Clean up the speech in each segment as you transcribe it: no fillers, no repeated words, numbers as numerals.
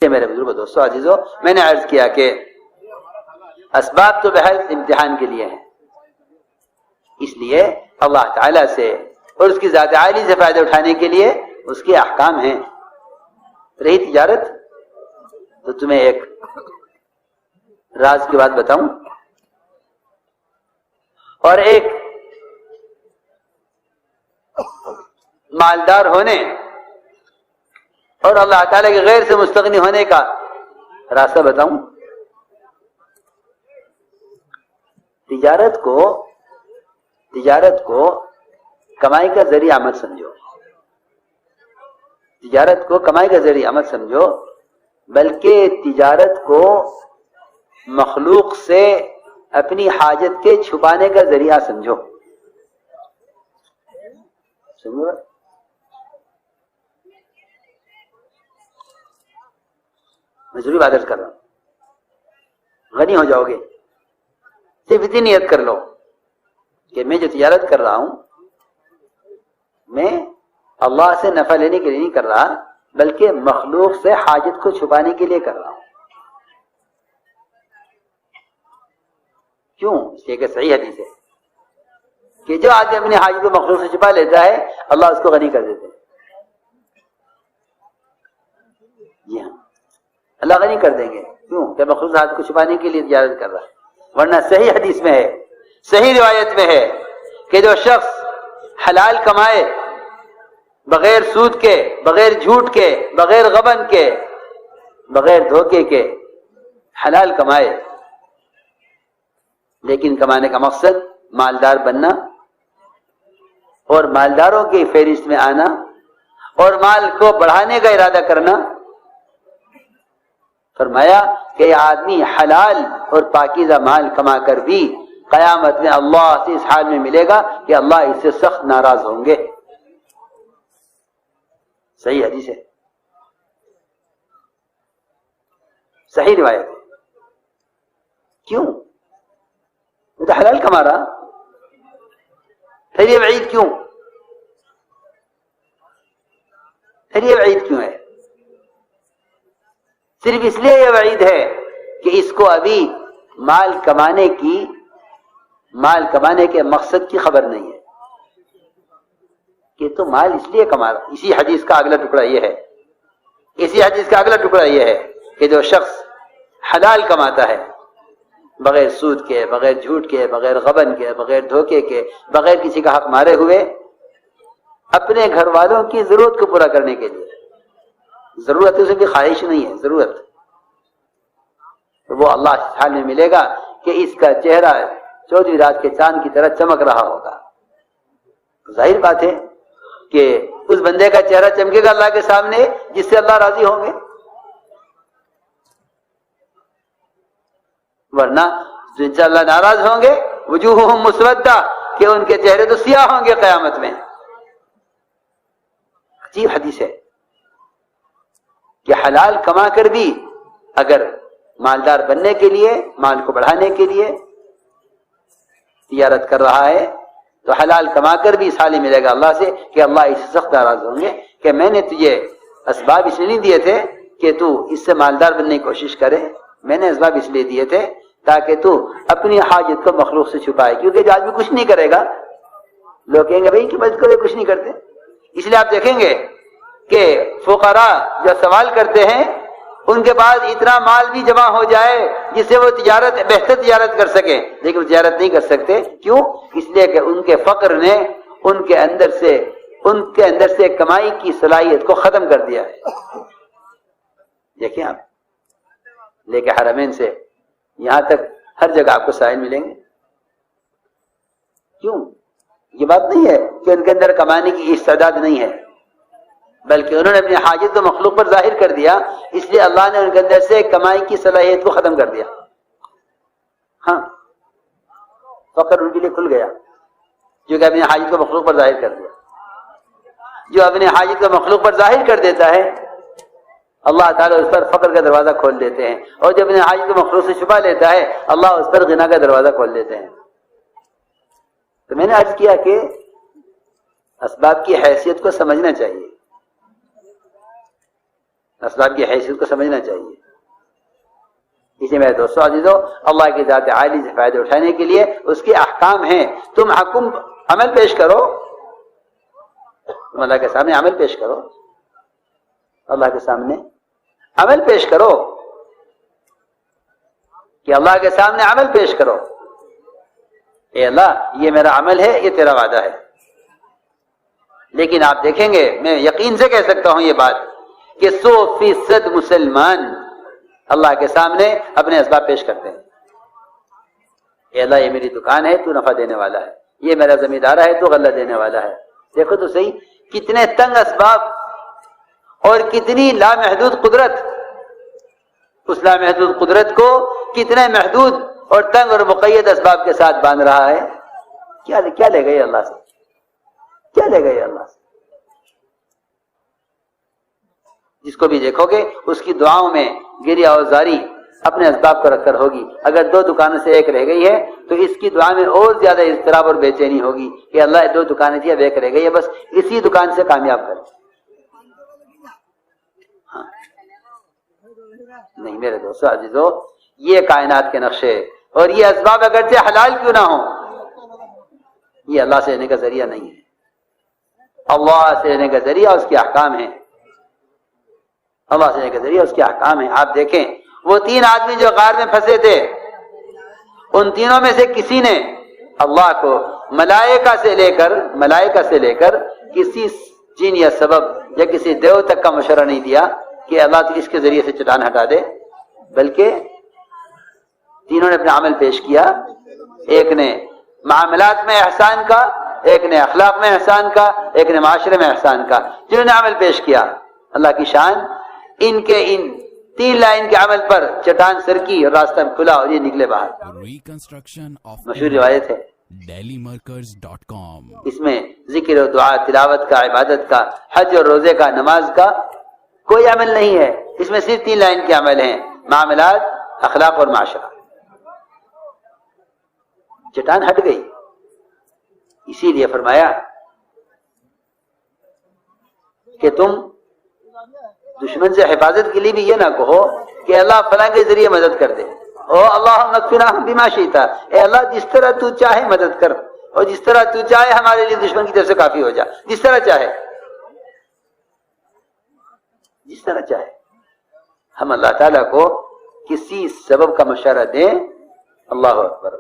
میرے بزرگ دوستوں عزیزوں، میں نے عرض کیا کہ اسباب تو بحث امتحان کے لیے ہیں، اس لیے اللہ تعالیٰ سے اور اس کی ذات عالی سے فائدہ اٹھانے کے لیے اس کے احکام ہیں۔ رہی تجارت تو تمہیں ایک راز کی بات بتاؤں، اور ایک مالدار ہونے اور اللہ تعالیٰ کے غیر سے مستغنی ہونے کا راستہ بتاؤں۔ تجارت کو کمائی کا ذریعہ مت سمجھو، تجارت کو کمائی کا ذریعہ مت سمجھو، بلکہ تجارت کو مخلوق سے اپنی حاجت کے چھپانے کا ذریعہ سمجھو۔ سمجھو، میں ضروری بات عرض کر رہا ہوں، غنی ہو جاؤ گے، صرف اتنی نیت کر لو کہ میں جو تجارت کر رہا ہوں میں اللہ سے نفع لینے کے لیے نہیں کر رہا، بلکہ مخلوق سے حاجت کو چھپانے کے لیے کر رہا ہوں۔ کیوں؟ اس لیے کہ صحیح حدیث ہے کہ جو آدمی اپنی حاجت کو مخلوق سے چھپا لیتا ہے اللہ اس کو غنی کر دیتے ہیں۔ جی ہاں، اللہ غنی کر دیں گے، کیوں کہ مخلوق سے حاجت کو چھپانے کے لیے تجارت کر رہا ہے۔ ورنہ صحیح حدیث میں ہے، صحیح روایت میں ہے کہ جو شخص حلال کمائے بغیر سود کے، بغیر جھوٹ کے، بغیر غبن کے، بغیر دھوکے کے حلال کمائے، لیکن کمانے کا مقصد مالدار بننا اور مالداروں کی فہرست میں آنا اور مال کو بڑھانے کا ارادہ کرنا، فرمایا کہ یہ آدمی حلال اور پاکیزہ مال کما کر بھی قیامت میں اللہ سے اس حال میں ملے گا کہ اللہ اس سے سخت ناراض ہوں گے۔ صحیح حدیث ہے، صحیح روایت ہے۔ کیوں؟ وہ تو حلال کما رہا، پھر یہ وعید کیوں؟ پھر یہ وعید کیوں ہے؟ صرف اس لیے یہ وعید ہے کہ اس کو ابھی مال کمانے کے مقصد کی خبر نہیں ہے کہ تو مال اس لیے کما رہا۔ اسی حدیث کا اگلا ٹکڑا یہ ہے کہ جو شخص حلال کماتا ہے بغیر سود کے، بغیر جھوٹ کے، بغیر غبن کے، بغیر دھوکے کے، بغیر کسی کا حق مارے ہوئے، اپنے گھر والوں کی ضرورت کو پورا کرنے کے لیے، ضرورت اسے بھی خواہش نہیں ہے، ضرورت، تو وہ اللہ اس حال میں ملے گا کہ اس کا چہرہ 14ویں رات کے چاند کی طرح چمک رہا ہوگا۔ ظاہر بات ہے کہ اس بندے کا چہرہ چمکے گا اللہ کے سامنے جس سے اللہ راضی ہوں گے، ورنہ جن سے اللہ ناراض ہوں گے وجوہہم مسودہ، کہ ان کے چہرے تو سیاہ ہوں گے قیامت میں۔ عجیب حدیث ہے کہ حلال کما کر بھی اگر مالدار بننے کے لیے، مال کو بڑھانے کے لیے تجارت کر رہا ہے تو حلال کما کر بھی اس حال ملے گا اللہ سے کہ اللہ اس سے سخت ناراض ہوں گے کہ میں نے تجھے اسباب اس لیے نہیں دیے تھے کہ تو اس سے مالدار بننے کی کوشش کرے، میں نے اسباب اس لیے دیے تھے تاکہ تو اپنی حاجت کو مخلوق سے چھپائے، کیونکہ جو آدمی کچھ نہیں کرے گا لوگ کہیں گے بھائی کہ مدد کرے، کچھ نہیں کرتے۔ اس لیے آپ دیکھیں گے کہ فقراء جو سوال کرتے ہیں ان کے پاس اتنا مال بھی جمع ہو جائے جس سے وہ بہتر تجارت کر سکیں، لیکن وہ تجارت نہیں کر سکتے۔ کیوں؟ اس لیے کہ ان کے فقر نے ان کے اندر سے کمائی کی صلاحیت کو ختم کر دیا ہے۔ دیکھیں آپ، لے کے حرمین سے یہاں تک ہر جگہ آپ کو سائل ملیں گے۔ کیوں؟ یہ بات نہیں ہے کہ ان کے اندر کمانے کی استعداد نہیں ہے، بلکہ انہوں نے اپنی حاجت تو مخلوق پر ظاہر کر دیا، اس لیے اللہ نے ان کے اندر سے کمائی کی صلاحیت کو ختم کر دیا۔ ہاں، فقر ان کے لیے کھل گیا، جو کہ اپنی حاجت کو مخلوق پر ظاہر کر دیا۔ جو اپنی حاجت کو مخلوق پر ظاہر کر دیتا ہے اللہ تعالیٰ اس پر فقر کا دروازہ کھول دیتے ہیں، اور جو اپنی حاجت کو مخلوق سے چھپا لیتا ہے اللہ اس پر غنا کا دروازہ کھول دیتے ہیں۔ تو میں نے عرض کیا کہ اسباب کی حیثیت کو سمجھنا چاہیے، اسباب کی حیثیت کو سمجھنا چاہیے. اسی میرے دوستوں عزیزوں، اللہ کی ذات عالی سے فائدہ اٹھانے کے لیے اس کے احکام ہیں. تم حکم عمل پیش کرو، تم اللہ کے سامنے عمل پیش کرو، اللہ کے سامنے عمل پیش کرو، کہ اللہ کے سامنے عمل پیش کرو. اے اللہ یہ میرا عمل ہے، یہ تیرا وعدہ ہے. لیکن آپ دیکھیں گے، میں یقین سے کہہ سکتا ہوں یہ بات، کہ 100% مسلمان اللہ کے سامنے اپنے اسباب پیش کرتے ہیں. اے اللہ یہ میری دکان ہے، تو نفع دینے والا ہے. یہ میرا زمیندار ہے، تو غلہ دینے والا ہے. دیکھو تو صحیح کتنے تنگ اسباب اور کتنی لامحدود قدرت. اس لامحدود قدرت کو کتنے محدود اور تنگ اور مقید اسباب کے ساتھ باندھ رہا ہے. کیا لے گئے اللہ سے؟ کیا لے گئے اللہ سے؟ جس کو بھی دیکھو گے اس کی دعاؤں میں گریہ اور زاری اپنے اسباب کو رکھ کر ہوگی. اگر 2 دکانوں سے ایک رہ گئی ہے تو اس کی دعا میں اور زیادہ اضطراب اور بے چینی ہوگی کہ اللہ 2 دکانیں تھی اب ایک رہ گئی ہے، بس اسی دکان سے کامیاب کرے. ہاں نہیں میرے دوستو عزیزو، یہ کائنات کے نقشے اور یہ اسباب اگرچہ حلال کیوں نہ ہوں، یہ اللہ سے لینے کا ذریعہ نہیں ہے. اللہ سے لینے کا ذریعہ اس کے احکام ہیں. اللہ سے لینے کا ذریعہ اس کے احکام ہیں. آپ دیکھیں وہ 3 آدمی جو غار میں پھنسے تھے، ان تینوں میں سے کسی نے اللہ کو ملائکہ سے لے کر کسی جن یا سبب یا کسی دیو تک کا مشورہ نہیں دیا کہ اللہ تو اس کے ذریعے سے چٹان ہٹا دے، بلکہ تینوں نے اپنا عمل پیش کیا. ایک نے معاملات میں احسان کا، ایک نے اخلاق میں احسان کا، ایک نے معاشرے میں احسان کا. جنہوں نے عمل پیش کیا، اللہ کی شان ان 3 لائن کے عمل پر چٹان سرکی اور راستہ کھلا اور یہ نکلے باہر. مشہور روایت ہے dailymarkers.com. اس میں ذکر و دعا، تلاوت کا، عبادت کا، حج اور روزے کا، نماز کا کوئی عمل نہیں ہے. اس میں صرف 3 لائن کے عمل ہیں، معاملات، اخلاق اور معاشرہ. چٹان ہٹ گئی. اسی لیے فرمایا کہ تم دشمن سے حفاظت کے لیے بھی یہ نہ کہو کہ اللہ فلاں کے ذریعے مدد کر دے، او اللہم اکفنا بما شئت، اے اللہ جس طرح تو چاہے مدد کر، اور جس طرح تو چاہے ہمارے لیے دشمن کی طرف سے کافی ہو جا. جس طرح چاہے، جس طرح چاہے. ہم اللہ تعالیٰ کو کسی سبب کا مشورہ دیں، اللہ اکبر،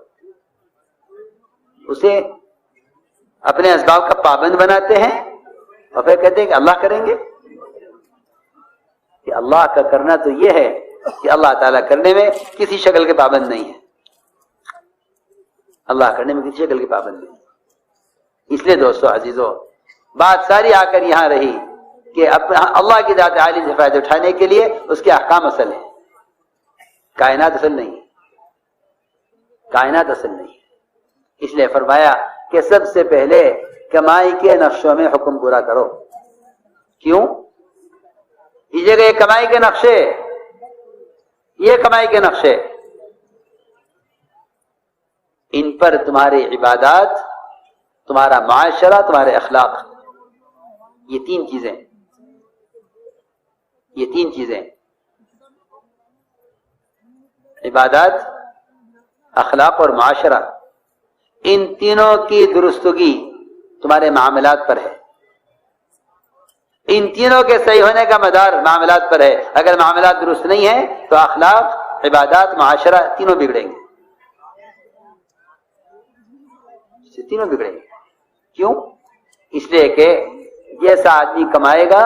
اسے اپنے اسباب کا پابند بناتے ہیں اور پھر کہتے ہیں کہ اللہ کریں گے. کہ اللہ کا کرنا تو یہ ہے کہ اللہ تعالیٰ کرنے میں کسی شکل کے پابند نہیں ہے. اللہ کرنے میں کسی شکل کے پابند نہیں. اس لیے دوستو عزیزو، بات ساری آ کر یہاں رہی کہ اللہ کی ذات عالی سے فائدہ اٹھانے کے لیے اس کے احکام اصل ہیں، کائنات اصل نہیں. کائنات اصل نہیں. اس لیے فرمایا کہ سب سے پہلے کمائی کے نقشوں میں حکم پورا کرو. کیوں؟ اس جگہ یہ کمائی کے نقشے، یہ کمائی کے نقشے، ان پر تمہاری عبادات، تمہارا معاشرہ، تمہارے اخلاق، یہ 3 چیزیں عبادات، اخلاق اور معاشرہ، ان تینوں کی درستگی تمہارے معاملات پر ہے. ان تینوں کے صحیح ہونے کا مدار معاملات پر ہے. اگر معاملات درست نہیں ہیں تو اخلاق، عبادات، معاشرہ تینوں بگڑیں گے. تینوں بگڑیں گے. کیوں؟ اس لیے کہ جیسا آدمی کمائے گا،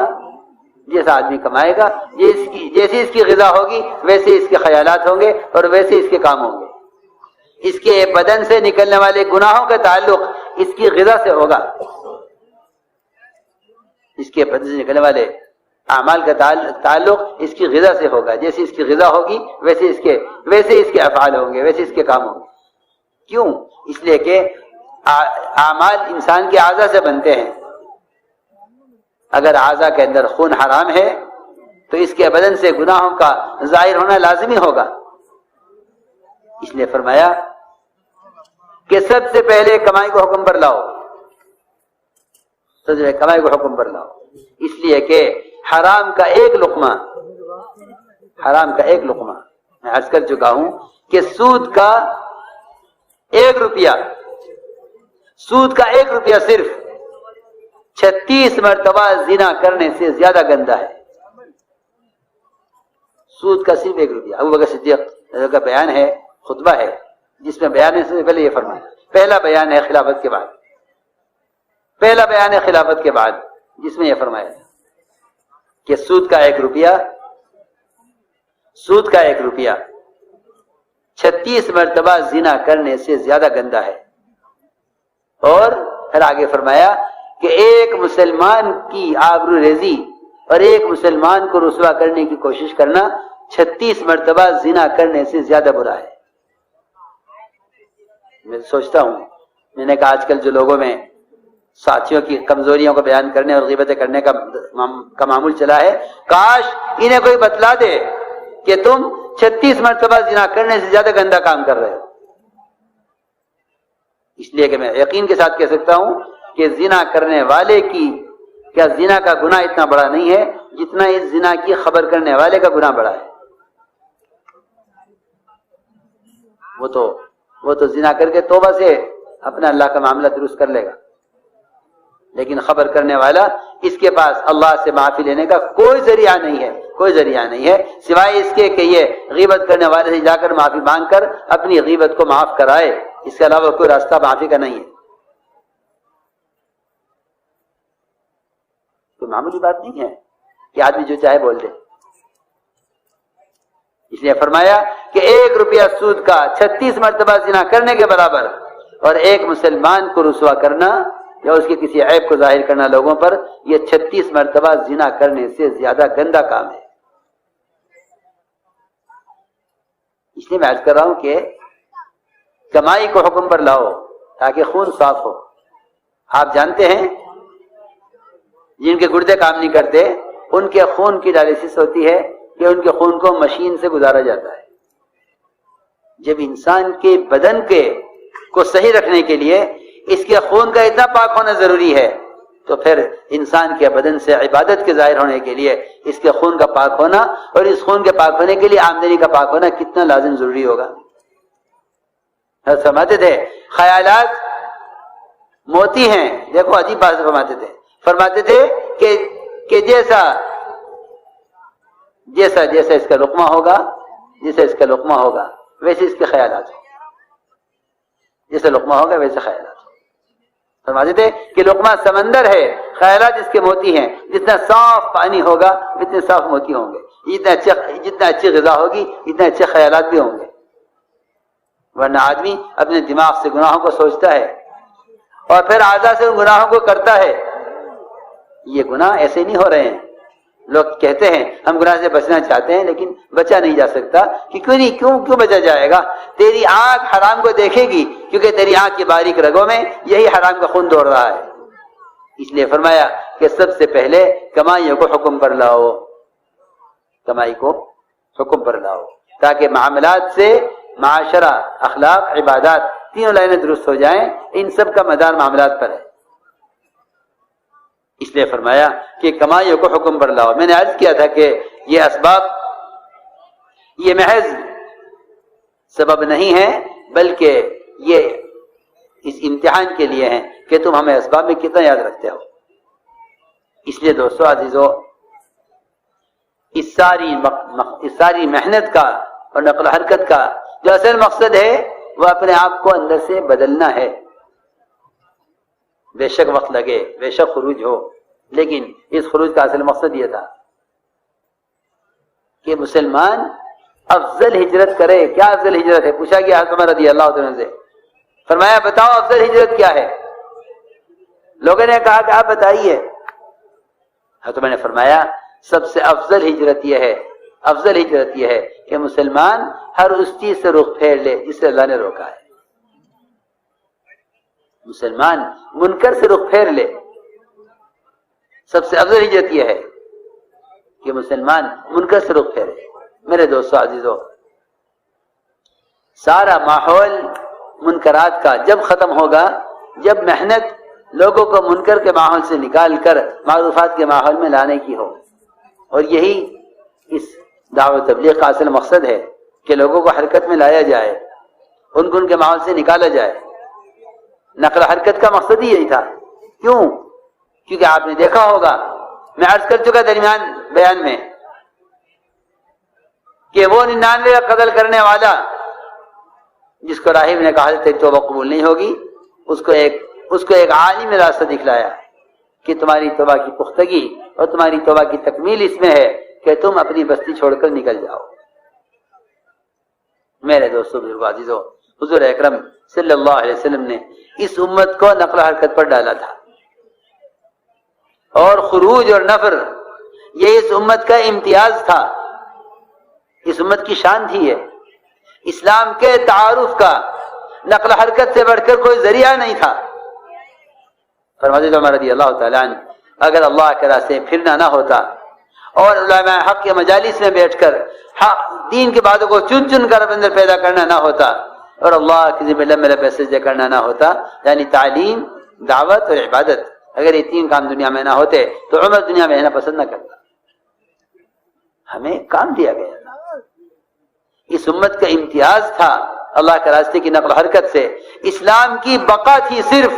جیسی اس کی غذا ہوگی ویسے اس کے خیالات ہوں گے اور ویسے اس کے کام ہوں گے. اس کے بدن سے نکلنے والے گناہوں کا تعلق اس کی غذا سے ہوگا. اس کے بدن سے نکلنے والے اعمال کا تعلق اس کی غذا سے ہوگا. جیسے اس کی غذا ہوگی ویسے اس کے افعال ہوں گے، ویسے اس کے کام ہوں گے. کیوں؟ اس لیے کہ اعمال انسان کے اعضاء سے بنتے ہیں. اگر اعضاء کے اندر خون حرام ہے تو اس کے بدن سے گناہوں کا ظاہر ہونا لازمی ہوگا. اس لیے فرمایا کہ سب سے پہلے کمائی کو حکم پر لاؤ. کمائی کو حکم پر لاؤ. اس لیے کہ حرام کا ایک لقمہ حرام کا ایک لقمہ. میں عرض کر چکا ہوں کہ سود کا 1 روپیہ، سود کا 1 روپیہ صرف 36 مرتبہ زنا کرنے سے زیادہ گندا ہے. سود کا صرف 1 روپیہ. ابو بکر صدیق کا بیان ہے، خطبہ ہے، جس میں بیان سے پہلے یہ فرمایا، پہلا بیان ہے خلافت کے بعد، پہلا بیان ہے خلافت کے بعد جس میں یہ فرمایا کہ سود کا 1 روپیہ، سود کا 1 روپیہ 36 مرتبہ زنا کرنے سے زیادہ گندا ہے. اور پھر آگے فرمایا کہ ایک مسلمان کی آبرو ریزی اور ایک مسلمان کو رسوا کرنے کی کوشش کرنا 36 مرتبہ زنا کرنے سے زیادہ برا ہے. میں سوچتا ہوں، میں نے کہا آج کل جو لوگوں میں ساتھیوں کی کمزوریوں کو بیان کرنے اور غیبتیں کرنے کا معمول چلا ہے، کاش انہیں کوئی بتلا دے کہ تم 36 مرتبہ زنا کرنے سے زیادہ گندا کام کر رہے ہو. اس لیے کہ میں یقین کے ساتھ کہہ سکتا ہوں کہ زنا کرنے والے کی کیا زنا کا گناہ اتنا بڑا نہیں ہے جتنا اس زنا کی خبر کرنے والے کا گناہ بڑا ہے. وہ تو زنا کر کے توبہ سے اپنا اللہ کا معاملہ درست کر لے گا، لیکن خبر کرنے والا اس کے پاس اللہ سے معافی لینے کا کوئی ذریعہ نہیں ہے، کوئی ذریعہ نہیں ہے سوائے اس کے کہ یہ غیبت کرنے والے سے جا کر معافی مانگ کر اپنی غیبت کو معاف کرائے. اس کے علاوہ کوئی راستہ معافی کا نہیں ہے. کوئی معمولی بات نہیں ہے کہ آدمی جو چاہے بول دے. اس لیے فرمایا کہ 1 روپیہ سود کا 36 مرتبہ زنا کرنے کے برابر، اور ایک مسلمان کو رسوا کرنا یا اس کے کسی عیب کو ظاہر کرنا لوگوں پر، یہ 36 مرتبہ زنا کرنے سے زیادہ گندا کام ہے. اس لیے میں عرض کر رہا ہوں کہ کمائی کو حکم پر لاؤ تاکہ خون صاف ہو. آپ جانتے ہیں جن کے گردے کام نہیں کرتے ان کے خون کی ڈائلیسس ہوتی ہے کہ ان کے خون کو مشین سے گزارا جاتا ہے. جب انسان کے بدن کو صحیح رکھنے کے لیے اس کے خون کا اتنا پاک ہونا ضروری ہے، تو پھر انسان کے بدن سے عبادت کے ظاہر ہونے کے لیے اس کے خون کا پاک ہونا اور اس خون کے پاک ہونے کے لیے آمدنی کا پاک ہونا کتنا لازم ضروری ہوگا. فرماتے تھے خیالات موتی ہیں. دیکھو عجیب بات فرماتے تھے کہ جیسا اس کا لقمہ ہوگا، جیسا اس کا لقمہ ہوگا ویسے اس کے خیالات ہوں. جیسے لقمہ ہوگا ویسے خیالات. فرماتے تھے کہ لقمہ سمندر ہے، خیالات اس کے موتی ہیں. جتنا صاف پانی ہوگا اتنے صاف موتی ہوں گے، جتنا اچھی غذا ہوگی اتنے اچھے خیالات بھی ہوں گے. ورنہ آدمی اپنے دماغ سے گناہوں کو سوچتا ہے اور پھر اعضاء سے ان گناہوں کو کرتا ہے. یہ گناہ ایسے نہیں ہو رہے ہیں. لوگ کہتے ہیں ہم گناہ سے بچنا چاہتے ہیں لیکن بچا نہیں جا سکتا. کہ کیوں بچا جائے گا؟ تیری آنکھ حرام کو دیکھے گی کیونکہ تیری آنکھ کی باریک رگوں میں یہی حرام کا خون دوڑ رہا ہے. اس لیے فرمایا کہ سب سے پہلے کمائیوں کو حکم پر لاؤ، کمائی کو حکم پر لاؤ تاکہ معاملات سے معاشرہ، اخلاق، عبادات تینوں لائنیں درست ہو جائیں. ان سب کا مدار معاملات پر ہے. اس لیے فرمایا کہ کمائیوں کو حکم پر لاؤ. میں نے عرض کیا تھا کہ یہ اسباب یہ محض سبب نہیں ہے بلکہ یہ اس امتحان کے لیے ہیں کہ تم ہمیں اسباب میں کتنا یاد رکھتے ہو. اس لیے دوستو عزیزو، اس ساری محنت کا اور نقل و حرکت کا جو اصل مقصد ہے وہ اپنے آپ کو اندر سے بدلنا ہے. بے شک وقت لگے، بے شک خروج ہو، لیکن اس خروج کا اصل مقصد یہ تھا کہ مسلمان افضل ہجرت کرے. کیا افضل ہجرت ہے؟ پوچھا گیا حضرت عمر رضی اللہ عنہ سے. فرمایا بتاؤ افضل ہجرت کیا ہے؟ لوگوں نے کہا کہ آپ بتائیے. حضرت عمر نے فرمایا سب سے افضل ہجرت یہ ہے کہ مسلمان ہر اس چیز سے رخ پھیر لے جس سے اللہ نے روکا ہے. مسلمان منکر سے رخ پھیر لے. سب سے افضل ہجرت یہ ہے کہ مسلمان منکر سے رخ پھیرے. میرے دوستو عزیزو، سارا ماحول منکرات کا جب ختم ہوگا، جب محنت لوگوں کو منکر کے ماحول سے نکال کر معروفات کے ماحول میں لانے کی ہو، اور یہی اس دعوت تبلیغ کا اصل مقصد ہے کہ لوگوں کو حرکت میں لایا جائے، ان کو ان کے ماحول سے نکالا جائے. نقل حرکت کا مقصد ہی یہی تھا. کیوں؟ کیونکہ آپ نے دیکھا ہوگا، میں عرض کر چکا درمیان بیان میں، کہ وہ 99 کا قتل کرنے والا جس کو راہب نے کہا تیری توبہ قبول نہیں ہوگی، اس کو ایک عالم نے راستہ دکھلایا کہ تمہاری توبہ کی پختگی اور تمہاری توبہ کی تکمیل اس میں ہے کہ تم اپنی بستی چھوڑ کر نکل جاؤ. میرے دوستو بزرگو عزیزو، حضور اکرم صلی اللہ علیہ وسلم نے اس امت کو نقل حرکت پر ڈالا تھا، اور خروج اور نفر یہ اس امت کا امتیاز تھا، اس امت کی شان تھی. یہ اسلام کے تعارف کا نقل حرکت سے بڑھ کر کوئی ذریعہ نہیں تھا. فرماتے عمر رضی اللہ تعالیٰ عنہ، اگر اللہ کے راستے پھرنا نہ ہوتا اور علماء حق کے مجالس میں بیٹھ کر حق دین کی باتوں کو چن چن کر اپنے اندر پیدا کرنا نہ ہوتا، اور اللہ کی ذمہ لمبے لمبے سجدے کرنا نہ ہوتا، یعنی تعلیم، دعوت اور عبادت، اگر یہ تین کام دنیا میں نہ ہوتے تو عمر دنیا میں رہنا پسند نہ کرتا. ہمیں کام دیا گیا، اس امت کا امتیاز تھا اللہ کے راستے کی نقل حرکت سے. اسلام کی بقا تھی، صرف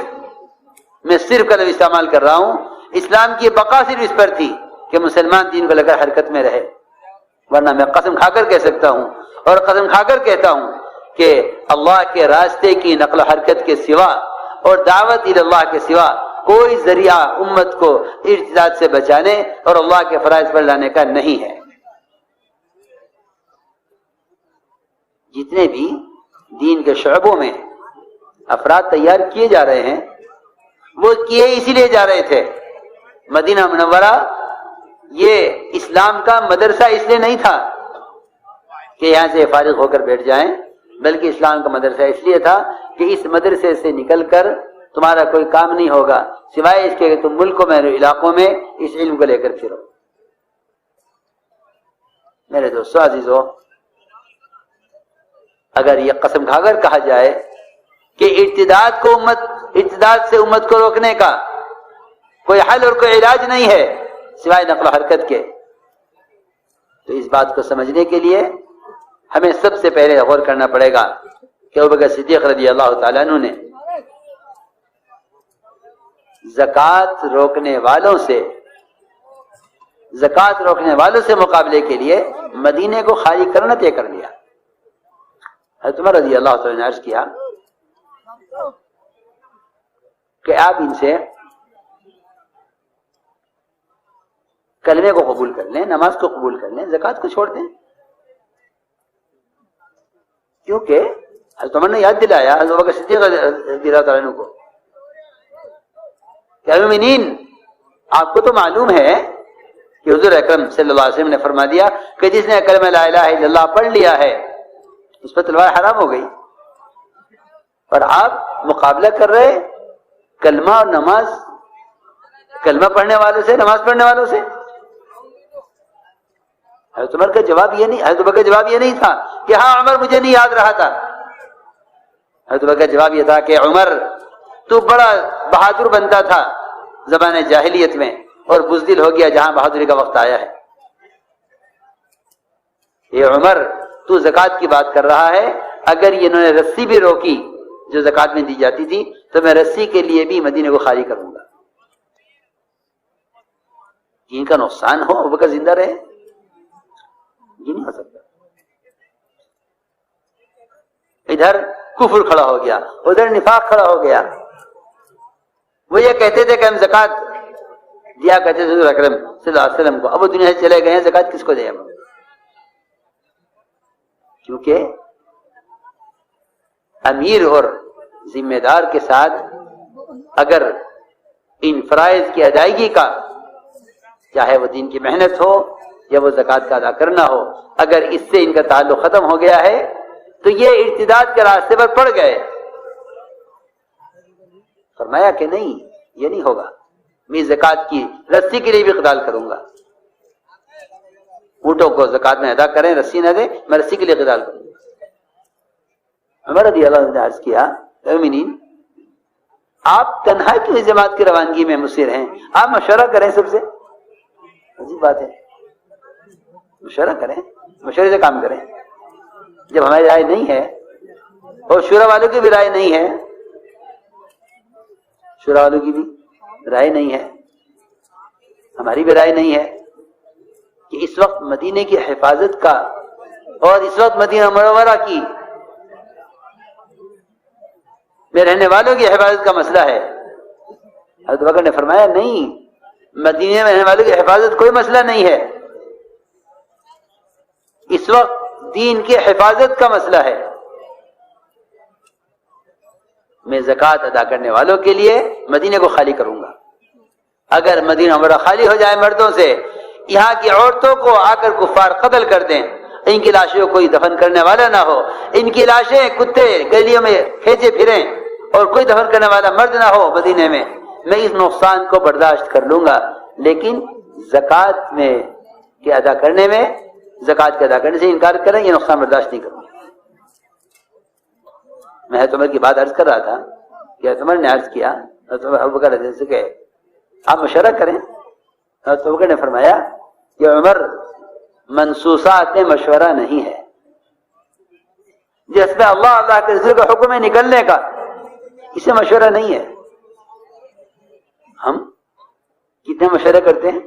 میں صرف کا لفظ استعمال کر رہا ہوں، اسلام کی بقا صرف اس پر تھی کہ مسلمان دین کو لے کر حرکت میں رہے. ورنہ میں قسم کھا کر کہہ سکتا ہوں اور قسم کھا کر کہتا ہوں کہ اللہ کے راستے کی نقل حرکت کے سوا اور دعوت الی اللہ کے سوا کوئی ذریعہ امت کو ارتداد سے بچانے اور اللہ کے فرائض پر لانے کا نہیں ہے. جتنے بھی دین کے شعبوں میں افراد تیار کیے جا رہے ہیں وہ کیے اسی لیے جا رہے تھے. مدینہ منورہ یہ اسلام کا مدرسہ اس لیے نہیں تھا کہ یہاں سے فارغ ہو کر بیٹھ جائیں، بلکہ اسلام کا مدرسہ اس لیے تھا کہ اس مدرسے سے نکل کر تمہارا کوئی کام نہیں ہوگا سوائے اس کے کہ تم ملکوں میں علاقوں میں اس علم کو لے کر پھرو. میرے دوستو عزیزو، اگر یہ قسم کھا کر کہا جائے کہ ارتداد سے امت کو روکنے کا کوئی حل اور کوئی علاج نہیں ہے سوائے نقل و حرکت کے، تو اس بات کو سمجھنے کے لیے ہمیں سب سے پہلے غور کرنا پڑے گا کہ ابوبکر صدیق رضی اللہ تعالیٰ عنہ نے زکوٰۃ روکنے والوں سے مقابلے کے لیے مدینے کو خالی کرنا طے کر لیا. حضرت عمر رضی اللہ تعالیٰ نے عرض کیا کہ آپ ان سے کلمے کو قبول کر لیں، نماز کو قبول کر لیں، زکوٰۃ کو چھوڑ دیں. کیونکہ حضرت عمر نے یاد دلایا حضرت ابوبکر صدیق رضی اللہ تعالیٰ عنہ کو کہ مومنین، آپ کو تو معلوم ہے کہ حضور اکرم صلی اللہ علیہ وسلم نے فرما دیا کہ جس نے کلمہ لا الہ الا اللہ پڑھ لیا ہے اس پر تلوار حرام ہو گئی، اور آپ مقابلہ کر رہے کلمہ اور نماز، کلمہ پڑھنے والوں سے، نماز پڑھنے والوں سے. حضرت عمر کا جواب یہ نہیں، حضرت ابوبکر کا جواب یہ نہیں تھا کہ ہاں عمر مجھے نہیں یاد رہا تھا. حضرت ابوبکر کا جواب یہ تھا کہ عمر تو بڑا بہادر بنتا تھا زمانے جاہلیت میں اور بزدل ہو گیا جہاں بہادری کا وقت آیا ہے. یہ عمر تو زکوٰۃ کی بات کر رہا ہے، اگر انہوں نے رسی بھی روکی جو زکوٰۃ میں دی جاتی تھی تو میں رسی کے لیے بھی مدینے کو خالی کروں گا. ان کا نقصان ہو ابوبکر زندہ رہے، یہ نہیں ہو سکتا. ادھر کفر کھڑا ہو گیا، ادھر نفاق کھڑا ہو گیا. وہ یہ کہتے تھے کہ ہم زکوٰۃ دیا کرتے تھے حضور اکرم صلی اللہ علیہ وسلم کو، اب وہ دنیا سے چلے گئے ہیں، زکوٰۃ کس کو دیں ہم؟ کیونکہ امیر اور ذمہ دار کے ساتھ اگر ان فرائض کی ادائیگی کا، چاہے وہ دین کی محنت ہو یا وہ زکوٰۃ کا ادا کرنا ہو، اگر اس سے ان کا تعلق ختم ہو گیا ہے تو یہ ارتداد کے راستے پر پڑ گئے. فرمایا کہ نہیں، یہ نہیں ہوگا، میں زکوٰۃ کی رسی کے لیے بھی قتال کروں گا. اونٹوں کو زکوٰۃ میں ادا کریں، رسی نہ دیں، میں رسی کے لیے قتال کروں گا. عمر رضی اللہ عنہ نے عرض کیا مومنین، آپ تنہا کیوں اس جماعت کی روانگی میں مصر ہیں؟ آپ مشورہ کریں سب سے. عجیب بات ہے، مشورہ کریں. مشورے سے کام کریں. جب ہماری رائے نہیں ہے اور شورا والوں کی بھی رائے نہیں ہے، شورا والوں کی بھی رائے نہیں ہے، ہماری بھی رائے نہیں ہے کہ اس وقت مدینے کی حفاظت کا اور اس وقت مدینہ منورہ کی میں رہنے والوں کی حفاظت کا مسئلہ ہے. حضرت بکر نے فرمایا نہیں، مدینے میں رہنے والوں کی حفاظت کوئی مسئلہ نہیں ہے، اس وقت دین کی حفاظت کا مسئلہ ہے. میں زکوٰۃ ادا کرنے والوں کے لیے مدینے کو خالی کروں گا. اگر مدینہ منورہ خالی ہو جائے مردوں سے، یہاں کی عورتوں کو آ کر کفار قتل کر دیں، ان کی لاشوں کو کوئی دفن کرنے والا نہ ہو، ان کی لاشیں کتے گلیوں میں کھینچے پھریں اور کوئی دفن کرنے والا مرد نہ ہو مدینے میں اس نقصان کو برداشت کر لوں گا، لیکن زکوٰۃ کے ادا کرنے سے انکار کریں، یہ نقصان برداشت نہیں کروں گا. میں حضرت عمر کی بات عرض کر رہا تھا کہ حضرت عمر نے عرض کیا حضرت ابو بکر رضی اللہ عنہ سے کہ آپ مشورہ کریں. حضرت ابو بکر نے فرمایا کہ عمر، منصوصات میں مشورہ نہیں ہے، جس میں اللہ کے رسول کا حکم ہے نکلنے کا، اسے مشورہ نہیں ہے. ہم کتنے مشورے کرتے ہیں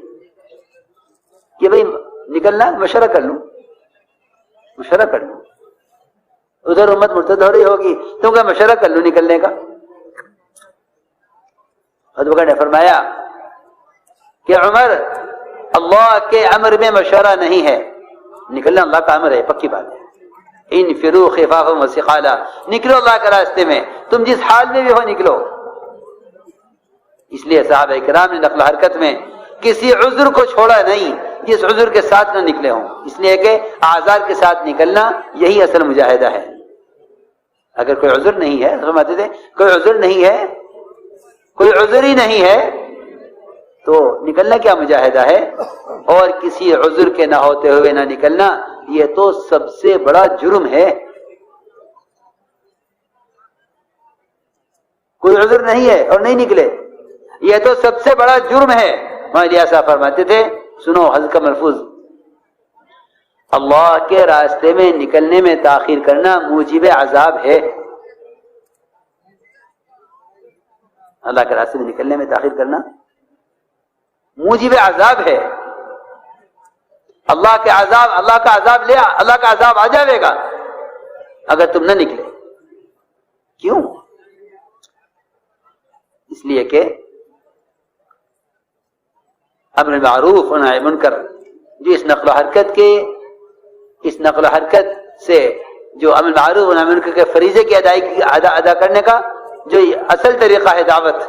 کہ بھئی نکلنا، مشورہ کر لوں، ادھر امت مرتد ہو رہی ہوگی تو کیا مشورہ کر لوں نکلنے کا. حضرت بکر نے فرمایا کہ عمر، اللہ کے امر میں مشورہ نہیں ہے، نکلنا اللہ کا امر ہے، پکی بات ہے. انفروا خفافا وثقالا، نکلو اللہ کے راستے میں، تم جس حال میں بھی ہو نکلو. اس لیے صحابہ کرام نے نقل و حرکت میں کسی عذر کو چھوڑا نہیں جس عذر کے ساتھ نہ نکلے ہوں، اس لیے کہ اعذار کے ساتھ نکلنا یہی اصل مجاہدہ ہے. اگر کوئی عذر نہیں ہے، فرماتے تھے کوئی عذر ہی نہیں ہے تو نکلنا کیا مجاہدہ ہے. اور کسی عذر کے نہ ہوتے ہوئے نہ نکلنا، یہ تو سب سے بڑا جرم ہے. کوئی عذر نہیں ہے اور نہیں نکلے، یہ تو سب سے بڑا جرم ہے. مولانا صاحب فرماتے تھے، سنو حضرت کا ملفوظ، اللہ کے راستے میں نکلنے میں تاخیر کرنا موجب عذاب ہے. اللہ کے راستے میں نکلنے میں تاخیر کرنا موجب عذاب ہے. اللہ کا عذاب آ جائے گا اگر تم نہ نکلے. کیوں؟ اس لیے کہ امر معروف و نہی منکر، جو اس نقل و حرکت سے جو امر معروف و نہی منکر کے فریضے کی ادائیگی ادا کرنے کا جو اصل طریقہ ہے دعوت،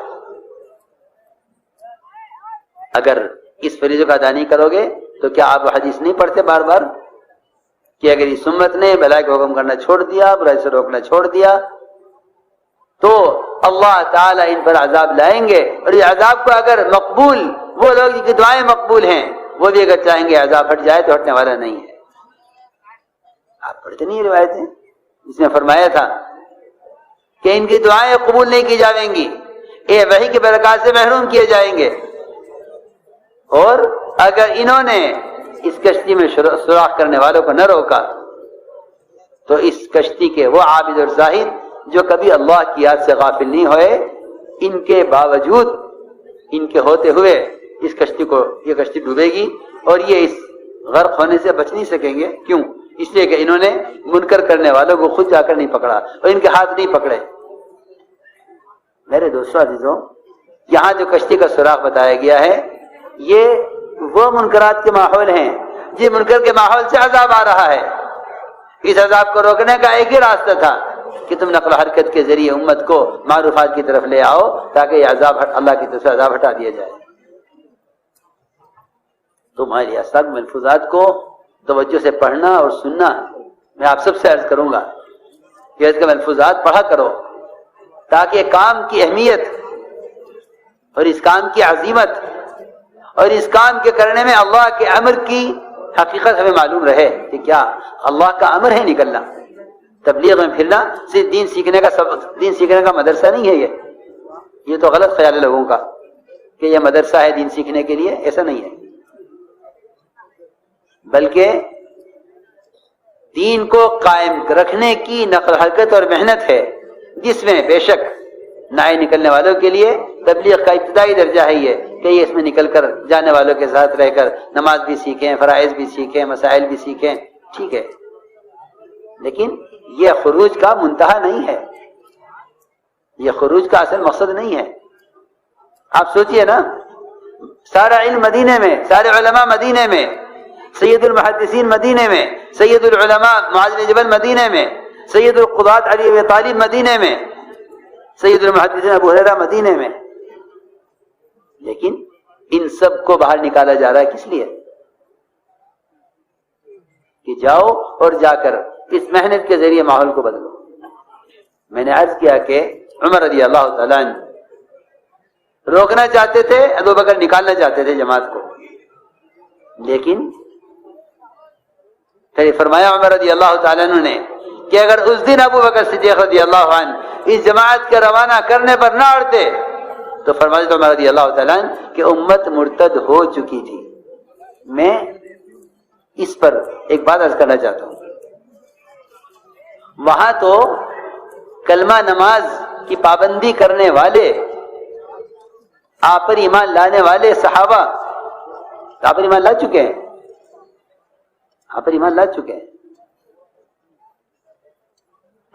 اگر اس فریضے کا ادا نہیں کرو گے تو کیا آپ حدیث نہیں پڑھتے بار بار کہ اگر اس امت نے بھلائی کا حکم کرنا چھوڑ دیا، برائی سے روکنا چھوڑ دیا تو اللہ تعالیٰ ان پر عذاب لائیں گے، اور یہ عذاب کو اگر مقبول، وہ لوگ جن کی دعائیں مقبول ہیں وہ بھی اگر چاہیں گے عذاب ہٹ جائے تو ہٹنے والا نہیں ہے. آپ پڑھتے نہیں روایتیں، اس نے فرمایا تھا کہ ان کی دعائیں قبول نہیں کی جائیں گی، یہ وحی کی برکات سے محروم کیے جائیں گے. اور اگر انہوں نے اس کشتی میں سوراخ کرنے والوں کو نہ روکا تو اس کشتی کے وہ عابد اور زاہد جو کبھی اللہ کی یاد سے غافل نہیں ہوئے، ان کے باوجود، ان کے ہوتے ہوئے یہ کشتی ڈوبے گی اور یہ اس غرق ہونے سے بچ نہیں سکیں گے. کیوں؟ اس لیے کہ انہوں نے منکر کرنے والوں کو خود جا کر نہیں پکڑا اور ان کے ہاتھ نہیں پکڑے. میرے دوستو عزیزوں، یہاں جو کشتی کا سوراخ بتایا گیا ہے یہ وہ منکرات کے ماحول ہیں جس منکر کے ماحول سے عذاب آ رہا ہے. اس عذاب کو روکنے کا ایک ہی راستہ تھا کہ تم نقل و حرکت کے ذریعے امت کو معروفات کی طرف لے آؤ تاکہ یہ عذاب اللہ کی طرف سے عذاب ہٹا دیا جائے. تمہاری اسباب ملفوظات کو توجہ سے پڑھنا اور سننا میں آپ سب سے عرض کروں گا کہ اس کے ملفوظات پڑھا کرو تاکہ کام کی اہمیت اور اس کام کی عظیمت اور اس کام کے کرنے میں اللہ کے امر کی حقیقت ہمیں معلوم رہے کہ کیا اللہ کا امر ہے نکلنا. تبلیغ میں پھرنا صرف دین سیکھنے کا مدرسہ نہیں ہے. یہ تو غلط خیال ہے لوگوں کا کہ یہ مدرسہ ہے دین سیکھنے کے لیے، ایسا نہیں ہے. بلکہ دین کو قائم رکھنے کی نقل حرکت اور محنت ہے، جس میں بے شک نئے نکلنے والوں کے لیے تبلیغ کا ابتدائی درجہ ہے یہ کہ یہ اس میں نکل کر جانے والوں کے ساتھ رہ کر نماز بھی سیکھیں، فرائض بھی سیکھیں، مسائل بھی سیکھیں، ٹھیک ہے، لیکن یہ خروج کا منتہا نہیں ہے، یہ خروج کا اصل مقصد نہیں ہے۔ آپ سوچئے نا، سارا علم مدینے میں، سارے علماء مدینے میں، سید المحدثین مدینے میں، سید العلماء معاذ بن جبل مدینے میں، سید القضاة علی ابی طالب مدینے میں، سید المحدثین ابو ہریرہ مدینے میں، لیکن ان سب کو باہر نکالا جا رہا ہے کس لیے؟ کہ جاؤ اور جا کر اس محنت کے ذریعے ماحول کو بدلو۔ میں نے عرض کیا کہ عمر رضی اللہ تعالیٰ عنہ روکنا چاہتے تھے، ابو بکر نکالنا چاہتے تھے جماعت کو، لیکن پھر فرمایا عمر رضی اللہ تعالیٰ عنہ نے کہ اگر اس دن ابو بکر صدیق رضی اللہ عنہ اس جماعت کے روانہ کرنے پر نہ اڑتے تو فرمایا عمر رضی اللہ تعالیٰ عنہ کہ امت مرتد ہو چکی تھی۔ میں اس پر ایک بات عرض کرنا چاہتا ہوں، وہاں تو کلمہ نماز کی پابندی کرنے والے، آپ پر ایمان لانے والے صحابہ آپ پر ایمان لا چکے ہیں، آپ پر ایمان لا چکے ہیں۔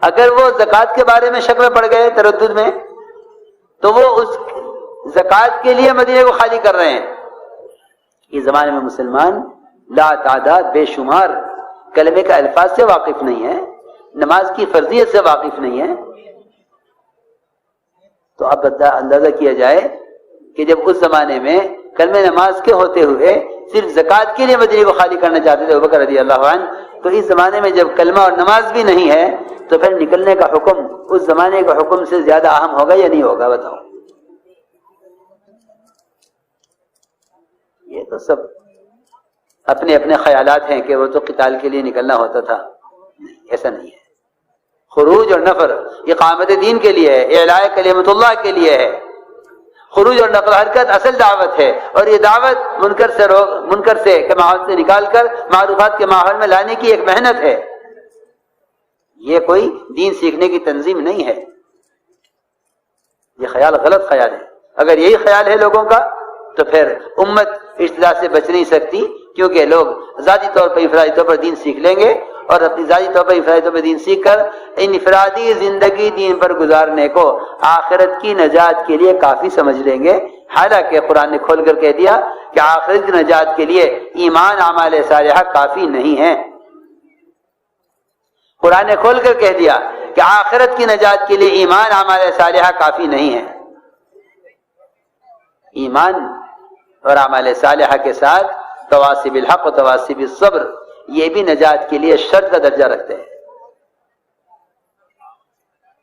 اگر وہ زکوٰۃ کے بارے میں شک میں پڑ گئے، تردد میں، تو وہ اس زکوٰۃ کے لیے مدینے کو خالی کر رہے ہیں۔ اس زمانے میں مسلمان لا تعداد بے شمار کلمے کا الفاظ سے واقف نہیں ہے، نماز کی فرضیت سے واقف نہیں ہے، تو اب اندازہ کیا جائے کہ جب اس زمانے میں کلمہ نماز کے ہوتے ہوئے صرف زکوٰۃ کے لیے مدینے کو خالی کرنا چاہتے تھے ابوبکر رضی اللہ عنہ، تو اس زمانے میں جب کلمہ اور نماز بھی نہیں ہے تو پھر نکلنے کا حکم اس زمانے کے حکم سے زیادہ اہم ہوگا یا نہیں ہوگا؟ بتاؤ۔ یہ تو سب اپنے اپنے خیالات ہیں کہ وہ تو قتال کے لیے نکلنا ہوتا تھا، نہیں، ایسا نہیں ہے۔ خروج اور نفر اقامت دین کے لیے ہے، اعلاء کلمت اللہ کے لیے ہے۔ خروج اور نقل حرکت اصل دعوت ہے، اور یہ دعوت منکر سے کے ماحول سے نکال کر معروفات کے ماحول میں لانے کی ایک محنت ہے، یہ کوئی دین سیکھنے کی تنظیم نہیں ہے۔ یہ خیال غلط خیال ہے۔ اگر یہی خیال ہے لوگوں کا تو پھر امت ابتدا سے بچ نہیں سکتی، کیونکہ لوگ ذاتی طور پر انفرادی طور پر دین سیکھ لیں گے، اور اپنی ذاتی طور پر انفرادی طور پر دین سیکھ کر انفرادی زندگی دین پر گزارنے کو آخرت کی نجات کے لیے کافی سمجھ لیں گے، حالانکہ قرآن نے کھول کر کہہ دیا کہ آخرت کی نجات کے لیے ایمان اعمال صالحہ کافی نہیں ہے۔ قرآن نے کھول کر کہہ دیا کہ آخرت کی نجات کے لیے ایمان اعمال صالحہ کافی نہیں ہے۔ ایمان اور اعمال صالحہ کے ساتھ تواصی بالحق و تواصی بالصبر، یہ بھی نجات کے لیے شرط کا درجہ رکھتے ہیں،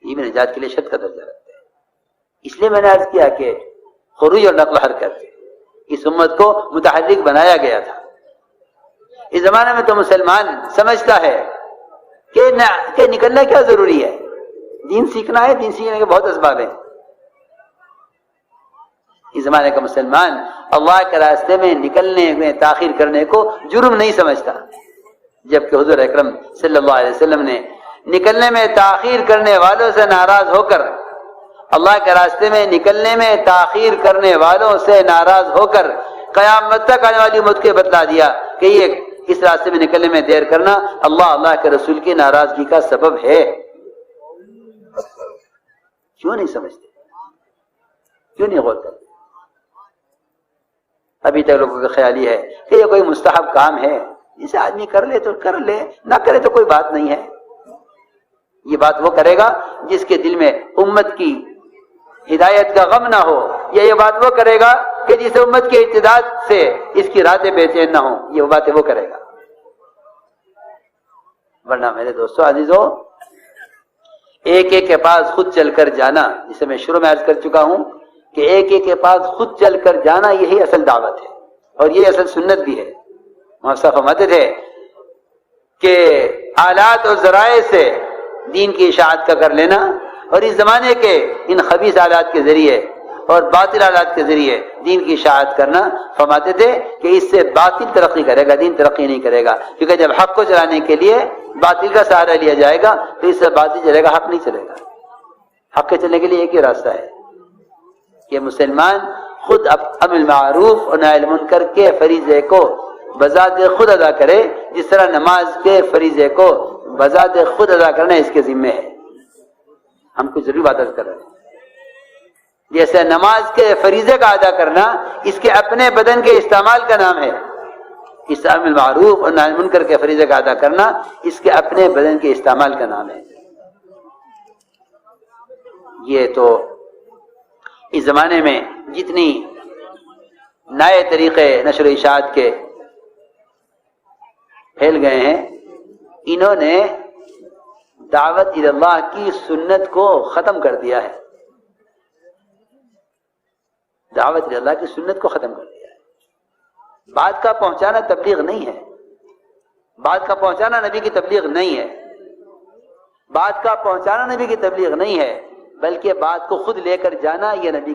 یہ بھی نجات کے لیے شرط کا درجہ رکھتے ہیں۔ اس لیے میں نے عرض کیا کہ خروج اور نقل حرکت اس امت کو متحرک بنایا گیا تھا۔ اس زمانے میں تو مسلمان سمجھتا ہے کہ نکلنا کیا ضروری ہے، دین سیکھنا ہے، دین سیکھنے کے بہت اسباب ہیں۔ اس زمانے کا مسلمان اللہ کے راستے میں نکلنے میں تاخیر کرنے کو جرم نہیں سمجھتا، جبکہ حضور اکرم صلی اللہ علیہ وسلم نے نکلنے میں تاخیر کرنے والوں سے ناراض ہو کر، اللہ کے راستے میں نکلنے میں تاخیر کرنے والوں سے ناراض ہو کر قیامت تک آنے والی امت کو بتلا دیا کہ یہ اس راستے میں نکلنے میں دیر کرنا اللہ کے رسول کی ناراضگی کا سبب ہے۔ کیوں نہیں سمجھتے؟ کیوں نہیں غور کرتے؟ ابھی تک لوگوں کا خیال یہ ہے کہ یہ کوئی مستحب کام ہے، جسے آدمی کر لے تو کر لے، نہ کرے تو کوئی بات نہیں ہے۔ یہ بات وہ کرے گا جس کے دل میں امت کی ہدایت کا غم نہ ہو، یا یہ بات وہ کرے گا کہ جس امت کے ارتداد سے اس کی راتیں بے چین نہ ہوں، یہ باتیں وہ کرے گا۔ ورنہ میرے دوستو عزیزو، ایک ایک کے پاس خود چل کر جانا، جسے میں شروع میں عرض کر چکا ہوں کہ ایک ایک کے پاس خود چل کر جانا یہی اصل دعوت ہے، اور یہ اصل سنت بھی ہے۔ محمد فرماتے تھے کہ آلات اور ذرائع سے دین کی اشاعت کا کر لینا، اور اس زمانے کے ان خبیث آلات کے ذریعے اور باطل آلات کے ذریعے دین کی اشاعت کرنا، فرماتے تھے کہ اس سے باطل ترقی کرے گا، دین ترقی نہیں کرے گا، کیونکہ جب حق کو چلانے کے لیے باطل کا سہارا لیا جائے گا تو اس سے باطل چلے گا، حق نہیں چلے گا۔ حق کے چلنے کے لیے ایک ہی راستہ ہے کہ مسلمان خود امر بالمعروف اور نہی عن المنکر کے فریضے کو بذات خود ادا کرے، جس طرح نماز کے فریضے کو بذات خود ادا کرنا اس کے ذمے ہے۔ ہم کچھ ضروری بات کر رہے ہیں، جیسے نماز کے فریضے کا ادا کرنا اس کے اپنے بدن کے استعمال کا نام ہے، اس امر بالمعروف اور نہی عن المنکر کے فریضے کا ادا کرنا اس کے اپنے بدن کے استعمال کا نام ہے۔ یہ تو اس زمانے میں جتنی نئے طریقے نشر و اشاعت کے پھیل گئے ہیں، انہوں نے دعوت اللہ کی سنت کو ختم کر دیا ہے، دعوت اللہ کی سنت کو ختم کر دیا ہے۔ بات کا پہنچانا تبلیغ نہیں ہے، بات کا پہنچانا نبی کی تبلیغ نہیں ہے، بات کا پہنچانا نبی کی تبلیغ نہیں ہے، بلکہ بات کو خود لے کر جانا یہ نبی کی